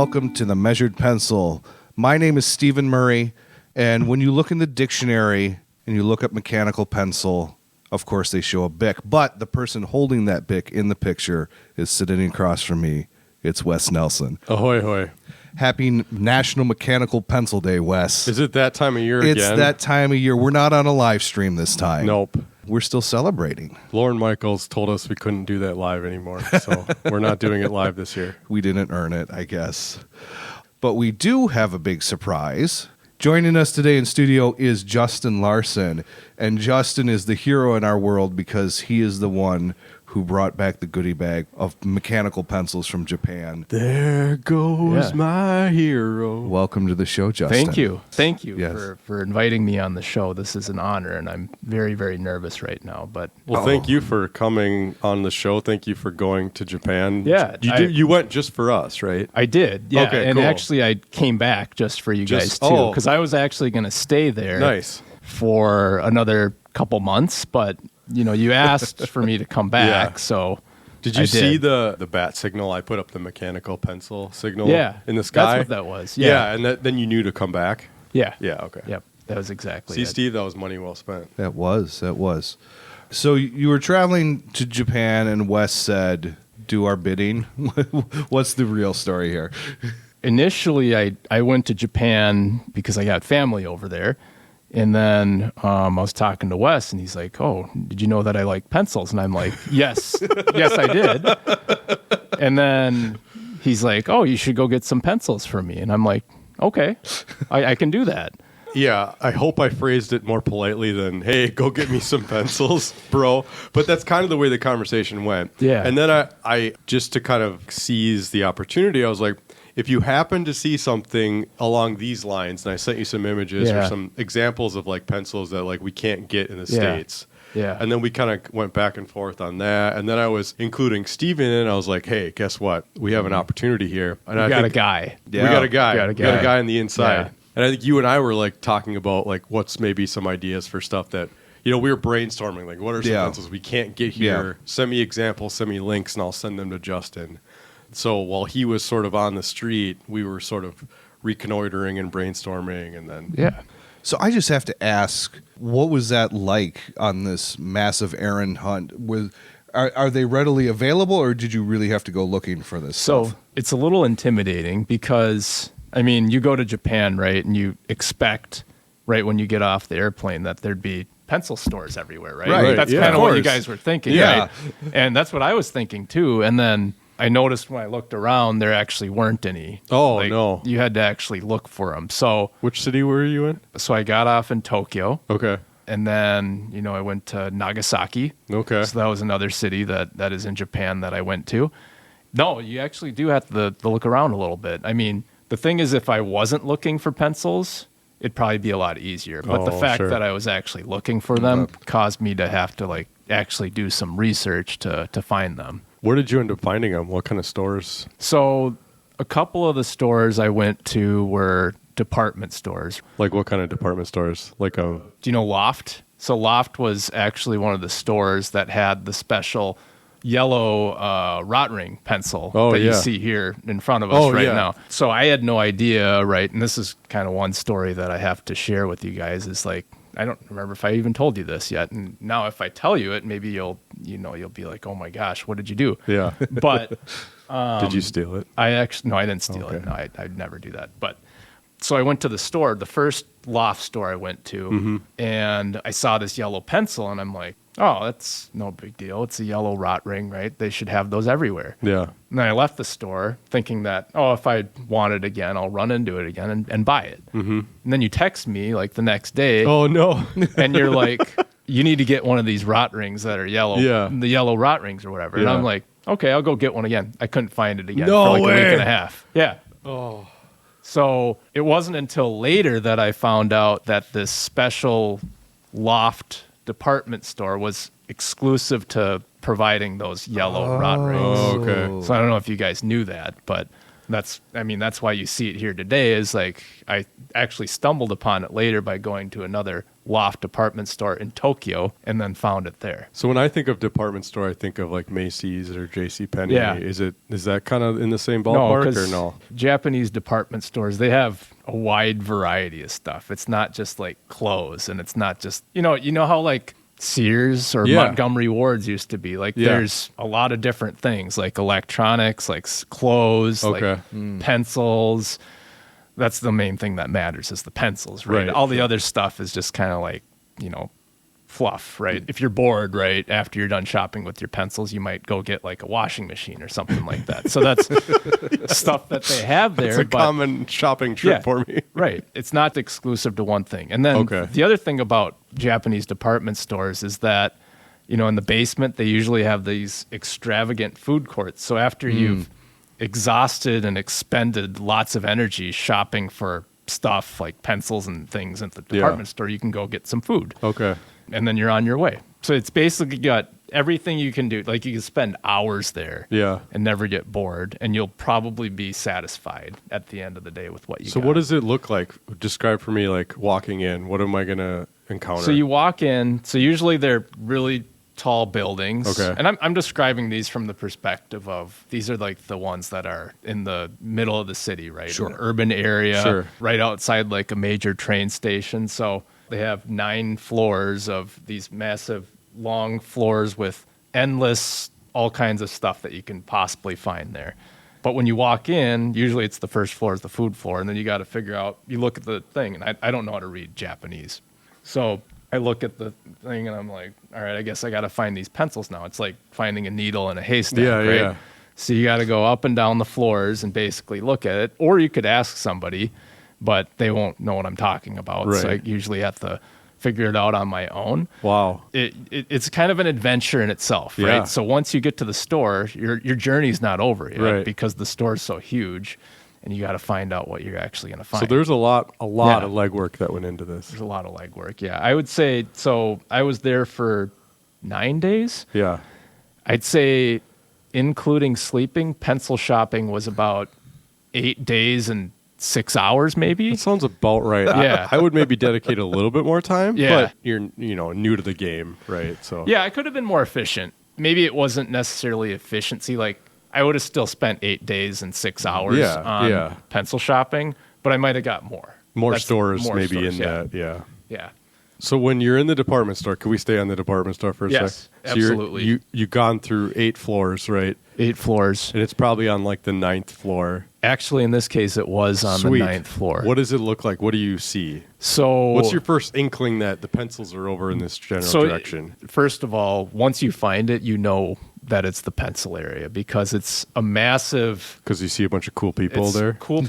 welcome to the Measured Pencil. My name is Stephen Murray, and when you look in the dictionary and you look up mechanical pencil, of course they show a Bic, but the person holding that Bic in the picture is sitting across from me. It's Wes Nelson. Ahoy, hoy. Happy National Mechanical Pencil Day, Wes. Is it that time of year again? It's that time of year. We're not on a live stream this time. Nope. We're still celebrating. Lauren Michaels told us we couldn't do that live anymore, so we're not doing it live this year. We didn't earn it, I guess. But we do have a big surprise. Joining us today in studio is Justin Larson, and Justin is the hero in our world because he is the one who brought back the goodie bag of mechanical pencils from Japan. There goes my hero. Welcome to the show, Justin. Thank you Yes. for inviting me on the show. This is an honor, and I'm very, very nervous right now. But Thank you for coming on the show. Thank you for going to Japan. Yeah, You went just for us, right? I did, yeah. Okay, and cool. actually, I came back just for you guys, too, because I was actually going to stay there for another couple months, but you asked for me to come back, so Did you see the bat signal? I put up the mechanical pencil signal in the sky. That's what that was. And then you knew to come back? Yeah. Yeah, okay. Yep, that was exactly See, it. Steve, that was money well spent. That was. So you were traveling to Japan, and Wes said, do our bidding. What's the real story here? Initially, I went to Japan because I got family over there. And then I was talking to Wes, and he's like, oh, did you know that I like pencils? And I'm like, yes, I did. And then he's like, oh, you should go get some pencils for me. And I'm like, okay, I can do that. Yeah, I hope I phrased it more politely than, hey, go get me some pencils, bro. But that's kind of the way the conversation went. Yeah. And then I just to kind of seize the opportunity, I was like, if you happen to see something along these lines, and I sent you some images or some examples of like pencils that like we can't get in the States. Yeah. And then we kind of went back and forth on that. And then I was including Steven in. I was like, hey, guess what? We have an opportunity here. And We got a guy. We got a guy on the inside. Yeah. And I think you and I were like talking about like what's maybe some ideas for stuff that, we were brainstorming. Like, what are some pencils we can't get here? Yeah. Send me examples, send me links, and I'll send them to Justin. So while he was sort of on the street, we were sort of reconnoitering and brainstorming, and then So I just have to ask, what was that like on this massive errand hunt? Are they readily available, or did you really have to go looking for this stuff? So it's a little intimidating because, you go to Japan, right, and you expect, right when you get off the airplane, that there'd be pencil stores everywhere, right? Right. That's kind of what you guys were thinking, right? And that's what I was thinking, too. And then I noticed when I looked around, there actually weren't any. Oh, no. You had to actually look for them. So, which city were you in? So I got off in Tokyo. Okay. And then, I went to Nagasaki. Okay. So that was another city that is in Japan that I went to. No, you actually do have to look around a little bit. The thing is, if I wasn't looking for pencils, it'd probably be a lot easier. But the fact that I was actually looking for them caused me to have to actually do some research to find them. Where did you end up finding them? What kind of stores? So a couple of the stores I went to were department stores. Like what kind of department stores? Do you know Loft? So Loft was actually one of the stores that had the special yellow rot ring pencil that you see here in front of us now. So I had no idea, right? And this is kind of one story that I have to share with you guys is like, I don't remember if I even told you this yet. And now if I tell you it, maybe you'll be like, oh my gosh, what did you do? Yeah. But did you steal it? I didn't steal it. No, I'd never do that. But so I went to the store, the first Loft store I went to, and I saw this yellow pencil, and I'm like, oh, that's no big deal. It's a yellow rot ring, right? They should have those everywhere. Yeah. And then I left the store thinking that, if I want it again, I'll run into it again and buy it. Mm-hmm. And then you text me like the next day. Oh, no. And you're like, you need to get one of these rot rings that are yellow. Yeah. The yellow rot rings or whatever. Yeah. And I'm like, okay, I'll go get one again. I couldn't find it again for a week and a half. Yeah. Oh. So it wasn't until later that I found out that this special Loft department store was exclusive to providing those yellow rot rings. Oh, okay. So I don't know if you guys knew that, but That's why you see it here today. Is like I actually stumbled upon it later by going to another loft department store in Tokyo and then found it there. So when I think of department store, I think of like Macy's or JCPenney. Yeah. Is that kind of in the same ballpark or no? Japanese department stores, they have a wide variety of stuff. It's not just like clothes, and it's not just, you know how like Sears or Montgomery Ward's used to be. Like there's a lot of different things, like electronics, like clothes, like pencils. That's the main thing that matters is the pencils, right? All the other stuff is just kind of like, fluff, right? If you're bored, right, after you're done shopping with your pencils, you might go get like a washing machine or something like that. So that's stuff that they have there. It's a common shopping trip for me. Right. It's not exclusive to one thing. And then the other thing about Japanese department stores is that, in the basement, they usually have these extravagant food courts. So after you've exhausted and expended lots of energy shopping for stuff like pencils and things at the department store, you can go get some food. Okay. And then you're on your way. So it's basically got everything you can do. Like you can spend hours there and never get bored, and you'll probably be satisfied at the end of the day with what you got. So what does it look like? Describe for me, like walking in. What am I going to encounter? So you walk in. So usually they're really tall buildings. Okay. And I'm describing these from the perspective of these are like the ones that are in the middle of the city, right? Sure. An urban area, right outside like a major train station. So they have 9 floors of these massive long floors with endless all kinds of stuff that you can possibly find there. But when you walk in, usually it's the first floor is the food floor, and then you got to figure out, you look at the thing, and I don't know how to read Japanese. So I look at the thing and I'm like, all right, I guess I got to find these pencils now. It's like finding a needle in a haystack, right? Yeah. So you got to go up and down the floors and basically look at it. Or you could ask somebody, but they won't know what I'm talking about. Right. So I usually have to figure it out on my own. Wow. It's kind of an adventure in itself, right? Yeah. So once you get to the store, your journey's not over yet because the store's so huge. And you got to find out what you're actually going to find. So there's a lot of legwork that went into this. There's a lot of legwork, yeah. I would say, so I was there for 9 days. Yeah. I'd say, including sleeping, pencil shopping was about 8 days and 6 hours, maybe. That sounds about right. Yeah. I would maybe dedicate a little bit more time, yeah. But you're new to the game, right? So yeah, I could have been more efficient. Maybe it wasn't necessarily efficiency, like I would have still spent 8 days and 6 hours on pencil shopping, but I might have got more. More stores maybe in that, Yeah. So when you're in the department store, can we stay on the department store for a sec? Yes, absolutely. You've gone through 8 floors, right? 8 floors. And it's probably on like the 9th floor. Actually, in this case, it was on the 9th floor. What does it look like? What do you see? So, what's your first inkling that the pencils are over in this general direction? First of all, once you find it, you know that it's the pencil area because it's a massive... Because you see a bunch of cool people there? Cool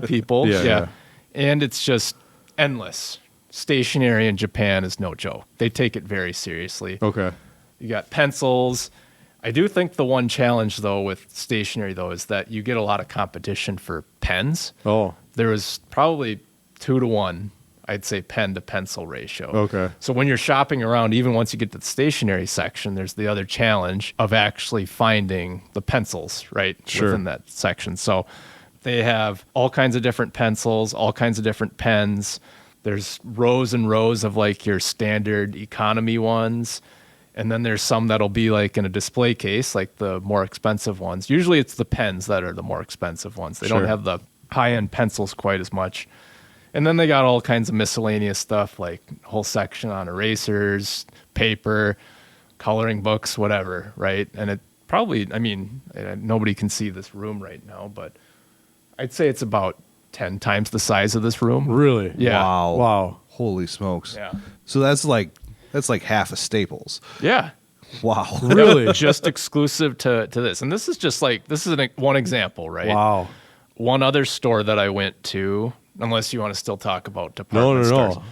people, yeah. And it's just endless. Stationery in Japan is no joke. They take it very seriously. Okay. You got pencils. I do think the one challenge, though, with stationery, though, is that you get a lot of competition for pens. Oh. There was probably 2 to 1, I'd say, pen to pencil ratio. Okay. So when you're shopping around, even once you get to the stationery section, there's the other challenge of actually finding the pencils, right, within that section. So they have all kinds of different pencils, all kinds of different pens. There's rows and rows of like your standard economy ones. And then there's some that'll be like in a display case, like the more expensive ones. Usually it's the pens that are the more expensive ones. They don't have the high-end pencils quite as much. And then they got all kinds of miscellaneous stuff, like a whole section on erasers, paper, coloring books, whatever, right? And it probably, nobody can see this room right now, but I'd say it's about 10 times the size of this room. Really? Yeah. Wow. Holy smokes. Yeah. So that's like half a Staples. Yeah. Wow. Really? Just exclusive to this. And this is just like, this is one example, right? Wow. One other store that I went to, unless you want to still talk about department stores. No.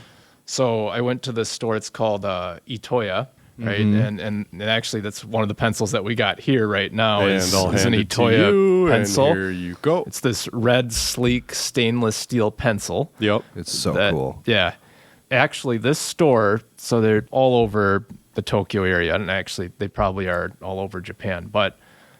So I went to this store, it's called Itoya, right? Mm-hmm. And actually that's one of the pencils that we got here right now is an Itoya pencil. And here you go. It's this red, sleek, stainless steel pencil. Yep. It's so cool. Yeah. Actually, this store, so they're all over the Tokyo area, and actually they probably are all over Japan, but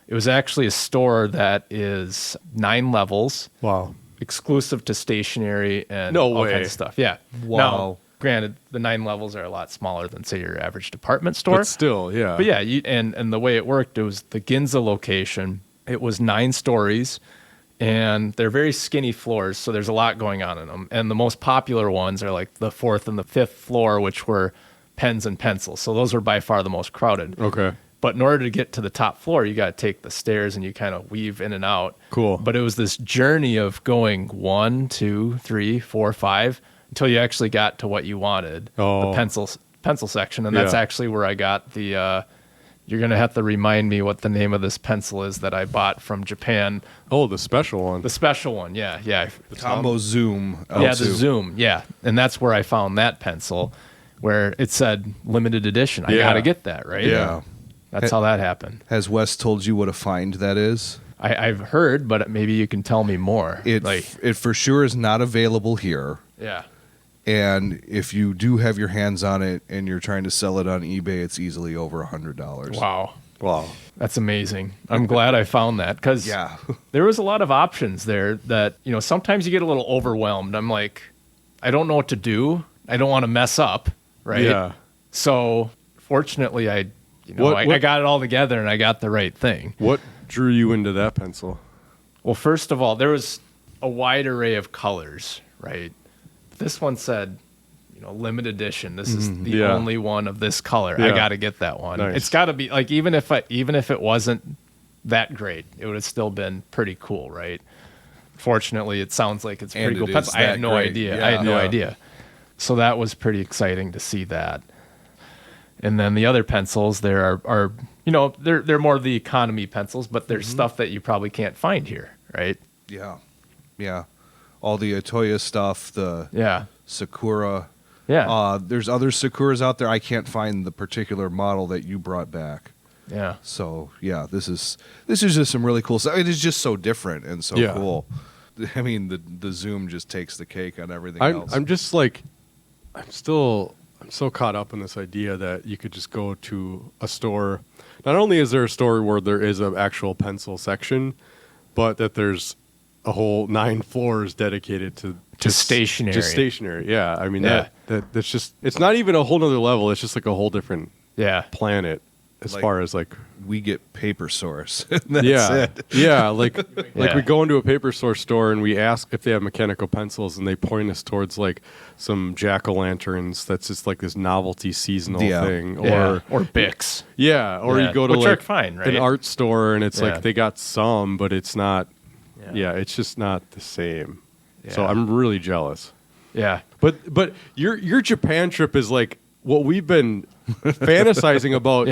It was actually a store that is 9 levels. Wow. Exclusive to stationery and No all way. kinds of stuff. Yeah. Wow. Now, granted, the 9 levels are a lot smaller than, say, your average department store. But still, yeah. But yeah, and the way it worked, it was the Ginza location. It was 9 stories, and they're very skinny floors, so there's a lot going on in them. And the most popular ones are like the 4th and the 5th floor, which were pens and pencils. So those were by far the most crowded. Okay. But in order to get to the top floor, you got to take the stairs and you kind of weave in and out. Cool. But it was this journey of going 1, 2, 3, 4, 5 until you actually got to what you wanted, the pencil section. And that's actually where I got the. You're gonna have to remind me what the name of this pencil is that I bought from Japan. Oh, the special one. The special one, yeah. The Combo Zoom. Yeah, the Zoom, yeah. And that's where I found that pencil, where it said limited edition. I got to get that, right? Yeah. That's how that happened. Has Wes told you what a find that is? I've heard, but maybe you can tell me more. It for sure is not available here. Yeah. And if you do have your hands on it and you're trying to sell it on eBay, it's easily over $100. Wow. That's amazing. I'm glad I found that because there was a lot of options there that, sometimes you get a little overwhelmed. I'm like, I don't know what to do. I don't want to mess up, right? Yeah. So fortunately, I got it all together and I got the right thing. What drew you into that pencil? Well, first of all, there was a wide array of colors, right? This one said, limited edition. This is the only one of this color. I got to get that one. Nice. It's got to be like even if it wasn't that great, it would have still been pretty cool, right? Fortunately, it sounds like it's pretty cool pencil. I had no idea. Yeah. I had no idea. So that was pretty exciting to see that. And then the other pencils there are they're more the economy pencils, but there's stuff that you probably can't find here, right? Yeah. Yeah. All the Atoya stuff, the Sakura. Yeah. There's other Sakuras out there. I can't find the particular model that you brought back. Yeah. So, yeah, this is just some really cool stuff. It is just so different and so cool. I mean, the Zoom just takes the cake on everything else. I'm just like, I'm so caught up in this idea that you could just go to a store. Not only is there a store where there is an actual pencil section, but that there's a whole 9 floors dedicated to stationery. Just stationery, yeah. I mean, that's just, it's not even a whole nother level. It's just like a whole different planet as far as like. We get Paper Source. That's it. Yeah, like we go into a paper source store and we ask if they have mechanical pencils and they point us towards like some jack-o'-lanterns that's just like this novelty seasonal thing. Or Bics. Yeah, or you go to which like are fine, right? an art store and it's like they got some, but it's not, it's just not the same. Yeah. So I'm really jealous. Yeah. But your Japan trip is like what we've been fantasizing about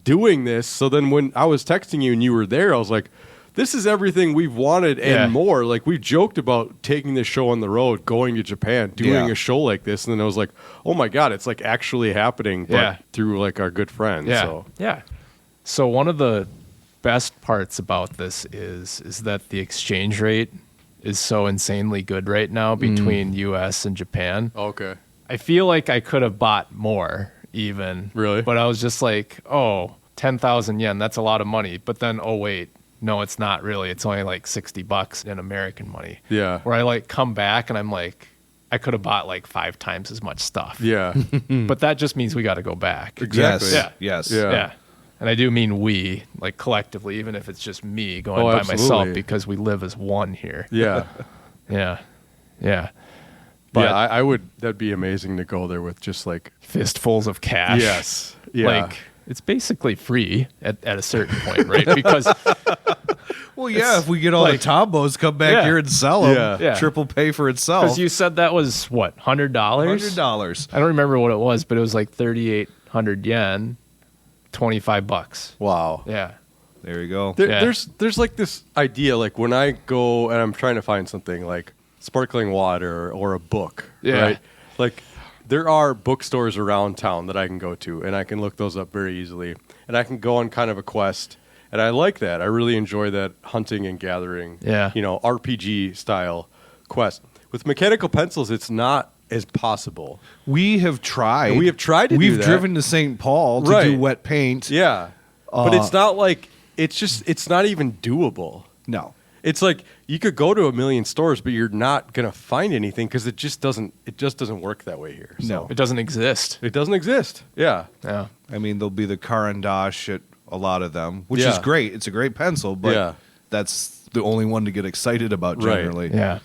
doing this. So then when I was texting you and you were there, I was like, this is everything we've wanted and more. Like we've joked about taking this show on the road, going to Japan, doing a show like this. And then I was like, oh my God, it's like actually happening but through like our good friends. Yeah. So one of the best parts about this is that the exchange rate is so insanely good right now between US and Japan. Okay. I feel like I could have bought more even. Really? But I was just like, 10,000 yen, that's a lot of money. But then, wait, no, it's not really. It's only like $60 in American money. Yeah. Where I like come back and I'm like, I could have bought like 5 times as much stuff. Yeah. But that just means we got to go back. Exactly. Yes. Yeah. And I do mean we, like collectively, even if it's just me going by myself, because we live as one here. Yeah. Yeah. But I would. That'd be amazing to go there with just like fistfuls of cash. Yes. Yeah. Like it's basically free at a certain point, right? Because if we get all the Tombos come back here and sell them, triple pay for itself. Because you said that was what, $100? $100. I don't remember what it was, but it was like 3,800 yen, $25. Wow. Yeah. There you go. There's like this idea, like when I go and I'm trying to find something like sparkling water or a book, right? Like there are bookstores around town that I can go to and I can look those up very easily and I can go on kind of a quest. And I like that. I really enjoy that hunting and gathering, RPG style quest. With mechanical pencils, it's not as possible. We have tried. And we have tried to do that. We've driven to St. Paul to do wet paint. Yeah. But it's not like it's not even doable. No. It's like you could go to a million stores, but you're not going to find anything because it just doesn't work that way here. So. No, it doesn't exist. It doesn't exist. Yeah. Yeah. I mean, there'll be the Caran d'Ache at a lot of them, which is great. It's a great pencil, but that's the only one to get excited about generally. Right. Yeah.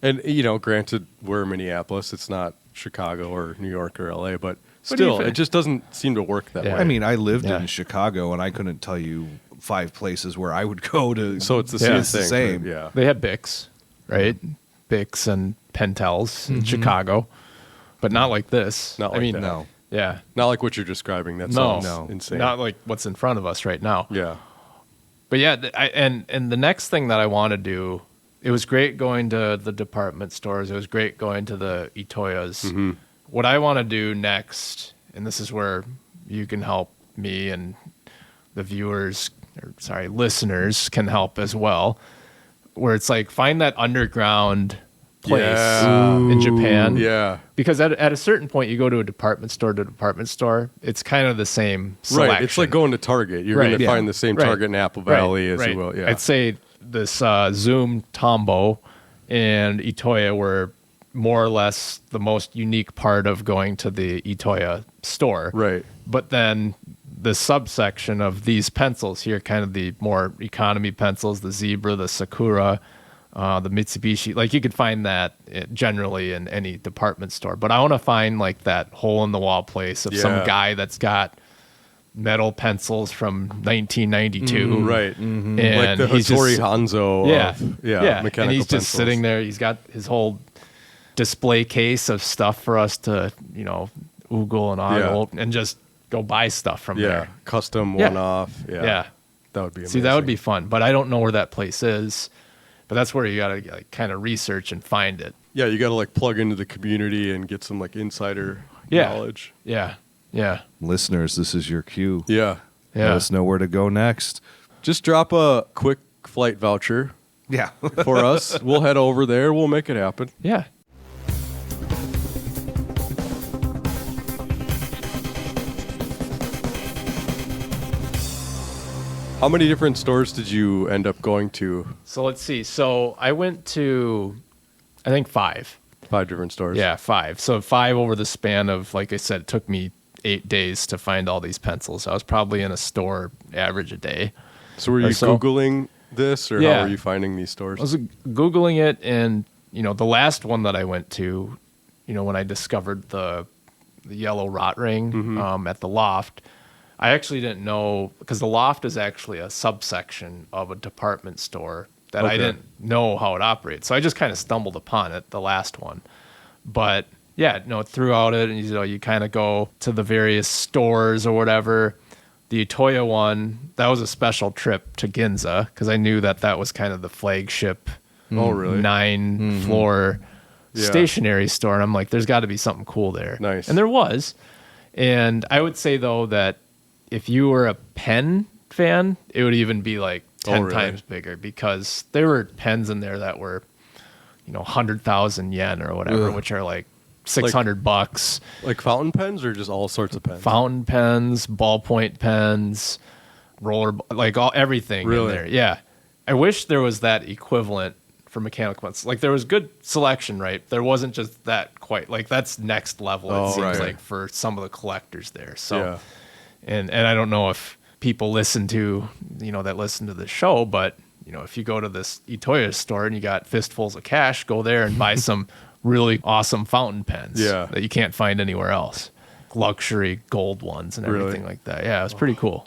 And, granted, we're Minneapolis. It's not Chicago or New York or LA, but still, it just doesn't seem to work that way. I mean, I lived in Chicago, and I couldn't tell you 5 places where I would go to. So it's the same thing. The same. Yeah. They have Bics, right? Bics and Pentels in Chicago, but not like this. Not like that. No. Yeah. Not like what you're describing. That sounds insane. Not like what's in front of us right now. Yeah. But yeah, and the next thing that I want to do, it was great going to the department stores. It was great going to the Itoyas. Mm-hmm. What I want to do next, and this is where you can help me and the listeners can help as well, where it's like find that underground place in Japan. Yeah. Because at a certain point, you go to a department store, it's kind of the same selection. Right. It's like going to Target. You're going to find the same Target in Apple Valley as you will. Yeah. I'd say this Zoom Tombow and Itoya were more or less the most unique part of going to the Itoya store. Right. But then the subsection of these pencils here, kind of the more economy pencils, the Zebra, the Sakura, the Mitsubishi, like you could find that generally in any department store. But I want to find like that hole in the wall place of some guy that's got metal pencils from 1992. Right. Mm-hmm. And like the Hattori Hanzo mechanical and he's pencils. just sitting there. He's got his whole display case of stuff for us to, oogle and ogle and just go buy stuff from there. Custom one-off. Yeah. That would be amazing. See, that would be fun, but I don't know where that place is. But that's where you got to kind of research and find it. Yeah, you got to like plug into the community and get some like insider knowledge. Yeah. Listeners, this is your cue. Yeah. Let us know where to go next. Just drop a quick flight voucher. Yeah. For us. We'll head over there. We'll make it happen. Yeah. How many different stores did you end up going to? So let's see. So I went to, I think 5. 5 different stores? Yeah, 5. So 5 over the span of, like I said, it took me 8 days to find all these pencils. I was probably in a store average a day. So were you Googling this, or how were you finding these stores? I was Googling it, and, the last one that I went to, when I discovered the yellow rot ring at the Loft, I actually didn't know, because the Loft is actually a subsection of a department store that I didn't know how it operates. So I just kind of stumbled upon it, the last one. But yeah, throughout it, and you kind of go to the various stores or whatever. The Itoya one, that was a special trip to Ginza, because I knew that was kind of the flagship 9-floor stationery store. And I'm like, there's got to be something cool there. Nice. And there was. And I would say, though, that if you were a pen fan, it would even be like 10 times bigger, because there were pens in there that were, 100,000 yen or whatever, which are like $600. Like fountain pens or just all sorts of pens? Fountain pens, ballpoint pens, everything in there. Yeah. I wish there was that equivalent for mechanical pens. Like there was good selection, right? There wasn't just that quite. Like that's next level, it seems like, for some of the collectors there. So. And I don't know if people listen to the show, but, if you go to this Itoya store and you got fistfuls of cash, go there and buy some really awesome fountain pens that you can't find anywhere else. Luxury gold ones and everything like that. Yeah, it was pretty cool.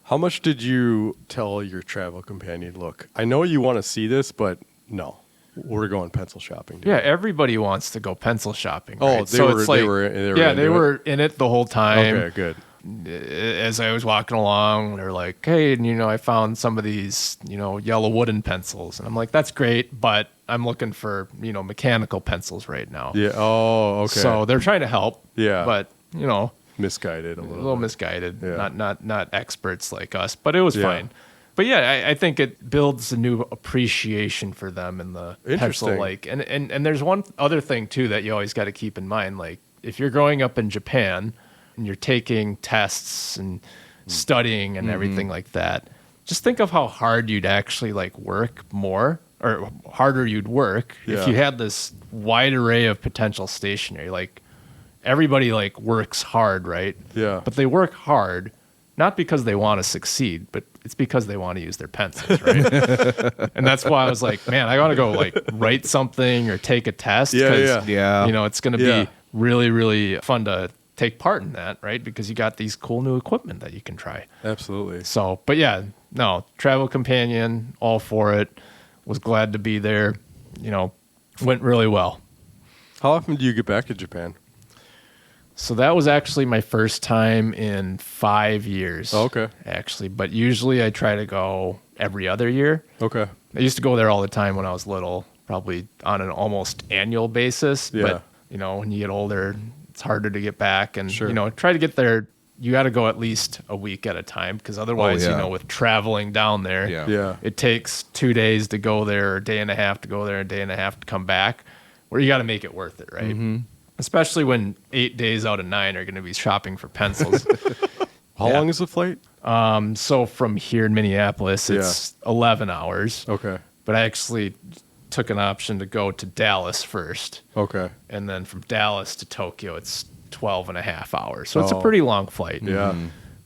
How much did you tell your travel companion, look, I know you want to see this, but no, we're going pencil shopping. Yeah, everybody wants to go pencil shopping. Right? Oh, they were in it the whole time. Okay, good. As I was walking along, they were like, hey, I found some of these, yellow wooden pencils. And I'm like, that's great, but I'm looking for, mechanical pencils right now. Yeah. Oh, okay. So they're trying to help. Yeah. But, misguided a little misguided. Yeah. Not experts like us, but it was fine. But yeah, I think it builds a new appreciation for them in the pencil. And there's one other thing too that you always got to keep in mind. Like if you're growing up in Japan and you're taking tests and studying and everything like that. Just think of how hard you'd actually like work more, or harder you'd work if you had this wide array of potential stationery. Like everybody like works hard, right? Yeah. But they work hard not because they want to succeed, but it's because they want to use their pencils, right? And that's why I was like, man, I got to go like write something or take a test. Yeah. You know, it's going to be really, really fun to take part in that, right? Because you got these cool new equipment that you can try. Absolutely. So, but yeah, no, travel companion, all for it. Was glad to be there. You know, went really well. How often do you get back to Japan? So that was actually my first time in 5 years. Oh, okay. Actually, but usually I try to go every other year. Okay. I used to go there all the time when I was little, probably on an almost annual basis. Yeah. But, you know, when you get older, it's harder to get back. And, Sure. you know, try to get there. You got to go at least a week at a time because otherwise, you know, with traveling down there, it takes 2 days to go there, a day and a half to go there, a day and a half to come back, where you got to make it worth it, right? Mm-hmm. Especially when 8 days out of 9 are going to be shopping for pencils. How long is the flight? So from here in Minneapolis, it's 11 hours. Okay. But I actually took an option to go to Dallas first. Okay. And then from Dallas to Tokyo, it's 12 and a half hours. So it's a pretty long flight. Yeah.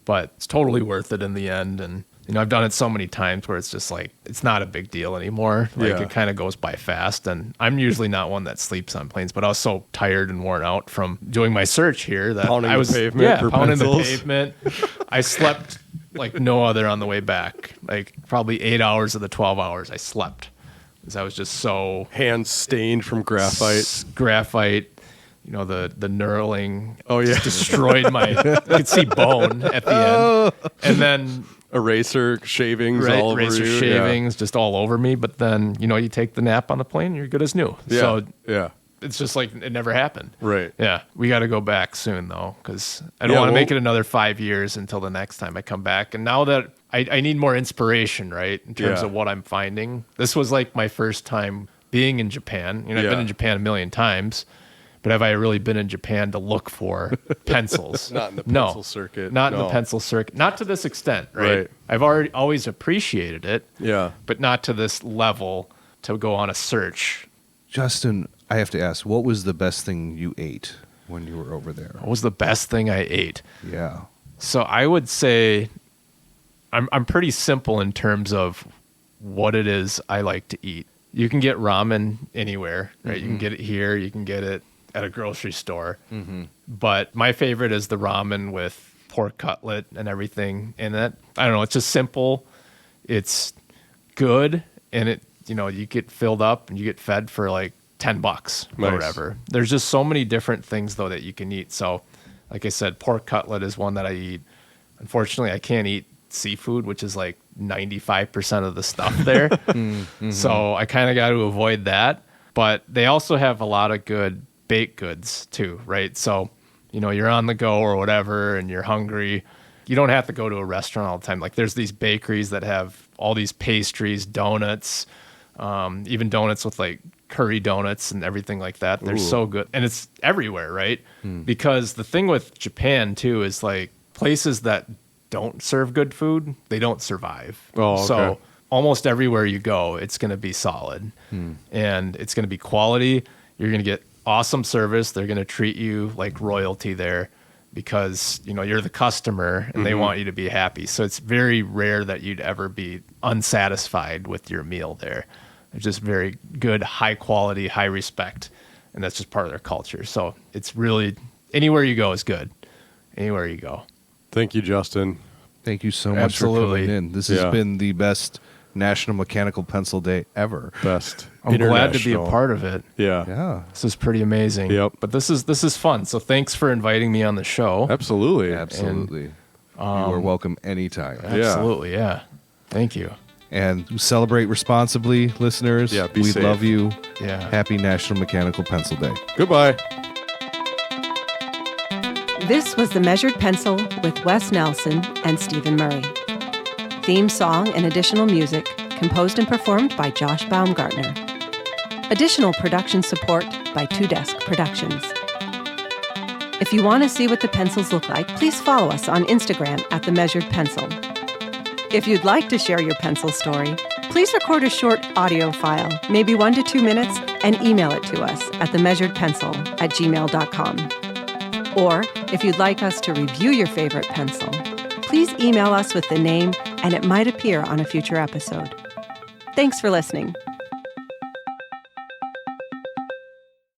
But it's totally worth it in the end. And, you know, I've done it so many times where it's just like, it's not a big deal anymore. Like it kind of goes by fast. And I'm usually not one that sleeps on planes, but I was so tired and worn out from doing my search here that pounding I was the pavement for pounding pencils. the pavement. I slept like no other on the way back. Like probably 8 hours of the 12 hours I slept because I was just so hands stained from graphite. You know, the knurling just destroyed my, you could see bone at the end. And then eraser shavings all over eraser you. Shavings just all over me. But then, you know, you take the nap on the plane, you're good as new. So it's just like it never happened. Right. Yeah. We got to go back soon, though, because I don't want to make it another 5 years until the next time I come back. And now that I need more inspiration, right, in terms of what I'm finding. This was like my first time being in Japan. You know, I've been in Japan a million times. But have I really been in Japan to look for pencils? Not in the pencil circuit. Not in the pencil circuit. Not to this extent, right? I've always appreciated it. Yeah. But not to this level to go on a search. Justin, I have to ask, what was the best thing you ate when you were over there? What was the best thing I ate? Yeah. So I would say I'm pretty simple in terms of what it is I like to eat. You can get ramen anywhere, right? You can get it here. You can get it at a grocery store. But my favorite is the ramen with pork cutlet and everything in it. I don't know. It's just simple. It's good. And it, you know, you get filled up and you get fed for like $10 or whatever. There's just so many different things though that you can eat. So like I said, pork cutlet is one that I eat. Unfortunately, I can't eat seafood, which is like 95% of the stuff there. So I kind of got to avoid that. But they also have a lot of good baked goods too, right? So, you know, you're on the go or whatever and you're hungry. You don't have to go to a restaurant all the time. Like there's these bakeries that have all these pastries, donuts, even donuts with like curry donuts and everything like that. They're so good. And it's everywhere, right? Because the thing with Japan too is like places that don't serve good food, they don't survive. So almost everywhere you go, it's going to be solid and it's going to be quality. You're going to get awesome service. They're going to treat you like royalty there because, you know, you're the customer and they want you to be happy. So it's very rare that you'd ever be unsatisfied with your meal there. It's just very good, high quality, high respect. And that's just part of their culture. So it's really, anywhere you go is good. Anywhere you go. Thank you, Justin. Thank you so much for coming in. This has been the best National Mechanical Pencil Day ever. Best. I'm glad to be a part of it. Yeah. This is pretty amazing. Yep. But this is fun. So thanks for inviting me on the show. Absolutely. You are welcome anytime. Absolutely, yeah. Thank you. And celebrate responsibly, listeners. Yeah, be we safe. love you. Yeah. Happy National Mechanical Pencil Day. Goodbye. This was The Measured Pencil with Wes Nelson and Stephen Murray. Theme song and additional music composed and performed by Josh Baumgartner. Additional production support by Two Desk Productions. If you want to see what the pencils look like, please follow us on Instagram at The Measured Pencil. If you'd like to share your pencil story, please record a short audio file, maybe 1 to 2 minutes, and email it to us at themeasuredpencil@gmail.com. Or if you'd like us to review your favorite pencil, please email us with the name and it might appear on a future episode. Thanks for listening.